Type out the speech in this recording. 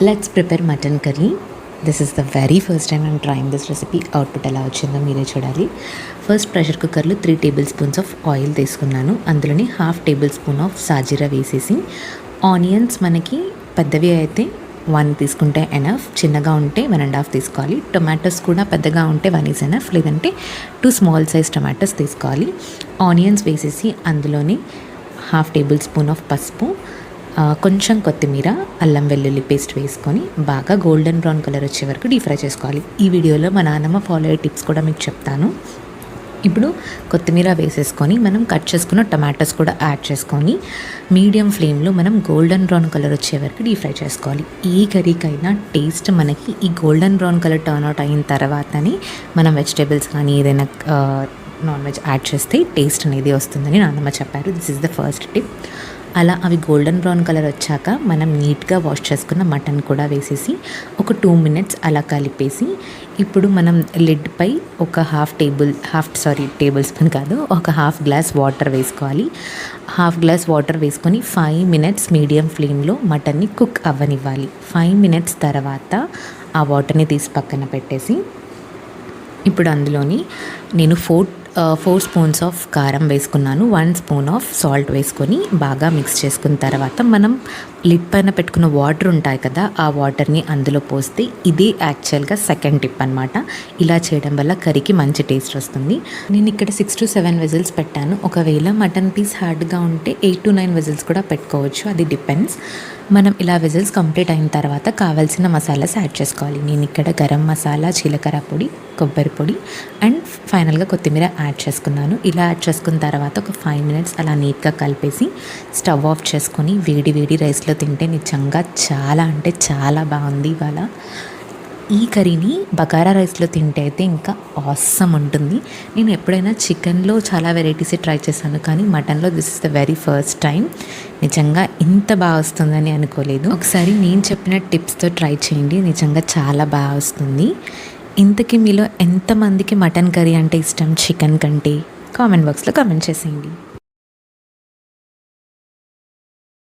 Let's prepare mutton curry. This is the very first time I'm trying this recipe. Output ఎలా వచ్చిందో మీరే చూడాలి. First pressure కుక్కర్లో 3 table spoons of oil తీసుకున్నాను. అందులోని హాఫ్ టేబుల్ స్పూన్ ఆఫ్ సాజీరా వేసేసి, onions మనకి పెద్దవి అయితే 1 తీసుకుంటే ఎనఫ్, చిన్నగా ఉంటే 1.5 తీసుకోవాలి. టొమాటోస్ కూడా పెద్దగా ఉంటే 1 ఈజ్ ఎనఫ్, లేదంటే 2 స్మాల్ సైజ్ టొమాటోస్ తీసుకోవాలి. ఆనియన్స్ వేసేసి అందులోని హాఫ్ టేబుల్ స్పూన్ ఆఫ్ పసుపు, కొంచెం కొత్తిమీర, అల్లం వెల్లుల్లి పేస్ట్ వేసుకొని బాగా గోల్డెన్ బ్రౌన్ కలర్ వచ్చే వరకు డీప్ ఫ్రై చేసుకోవాలి. ఈ వీడియోలో మా నాన్నమ్మ ఫాలో అయ్యే టిప్స్ కూడా మీకు చెప్తాను. ఇప్పుడు కొత్తిమీర వేసేసుకొని మనం కట్ చేసుకున్న టమాటోస్ కూడా యాడ్ చేసుకొని మీడియం ఫ్లేమ్లో మనం గోల్డెన్ బ్రౌన్ కలర్ వచ్చే వరకు డీప్ ఫ్రై చేసుకోవాలి. ఏ కర్రీకైనా టేస్ట్ మనకి ఈ golden brown colour turn out అయిన తర్వాతనే మనం వెజిటేబుల్స్ కానీ ఏదైనా నాన్ వెజ్ యాడ్ చేస్తే టేస్ట్ అనేది వస్తుందని నాన్నమ్మ చెప్పారు. This is the first tip. అలా అవి గోల్డెన్ బ్రౌన్ కలర్ వచ్చాక మనం నీట్గా వాష్ చేసుకున్న మటన్ కూడా వేసేసి ఒక 2 మినిట్స్ అలా కలిపేసి, ఇప్పుడు మనం లిడ్పై ఒక టేబుల్ స్పూన్ కాదు, ఒక హాఫ్ గ్లాస్ వాటర్ వేసుకోవాలి. హాఫ్ గ్లాస్ వాటర్ వేసుకొని 5 మినిట్స్ మీడియం ఫ్లేమ్లో మటన్ని కుక్ అవ్వనివ్వాలి. 5 మినిట్స్ తర్వాత ఆ వాటర్ని తీసి పక్కన పెట్టేసి, ఇప్పుడు అందులోని నేను 4 స్పూన్స్ ఆఫ్ కారం వేసుకున్నాను, 1 స్పూన్ ఆఫ్ సాల్ట్ వేసుకొని బాగా మిక్స్ చేసుకున్న తర్వాత మనం లిడ్ పైన పెట్టుకున్న వాటర్ ఉంటాయి కదా, ఆ వాటర్ని అందులో పోస్తే ఇదే యాక్చువల్గా సెకండ్ టిప్ అనమాట. ఇలా చేయడం వల్ల కర్రీకి మంచి టేస్ట్ వస్తుంది. నేను ఇక్కడ 6 to 7 విజిల్స్ పెట్టాను. ఒకవేళ మటన్ పీస్ హార్డ్గా ఉంటే 8 to 9 విజిల్స్ కూడా పెట్టుకోవచ్చు, అది డిపెండ్స్. మనం ఇలా విజిల్స్ కంప్లీట్ అయిన తర్వాత కావాల్సిన మసాలాస్ యాడ్ చేసుకోవాలి. నేను ఇక్కడ గరం మసాలా, జీలకర్ర పొడి, కొబ్బరి పొడి అండ్ ఫైనల్గా కొత్తిమీర యాడ్ చేసుకున్నాను. ఇలా యాడ్ చేసుకున్న తర్వాత ఒక 5 మినిట్స్ అలా నీట్గా కలిపేసి స్టవ్ ఆఫ్ చేసుకొని వేడి వేడి రైస్లో తింటే నిజంగా చాలా అంటే చాలా బాగుంది. ఇవాళ ఈ కర్రీని బగారా రైస్లో తింటే అయితే ఇంకా ఆసమ్ ఉంటుంది. నేను ఎప్పుడైనా చికెన్లో చాలా వెరైటీస్ ట్రై చేశాను, కానీ మటన్లో this is the very first time. నిజంగా ఇంత బాగా వస్తుందని అనుకోలేదు. ఒకసారి నేను చెప్పిన టిప్స్తో ట్రై చేయండి, నిజంగా చాలా బాగా వస్తుంది. ఇంతకీ మీలో ఎంతమందికి మటన్ కర్రీ అంటే ఇష్టం చికెన్ కంటే? కామెంట్ బాక్స్లో కామెంట్ చేసేయండి.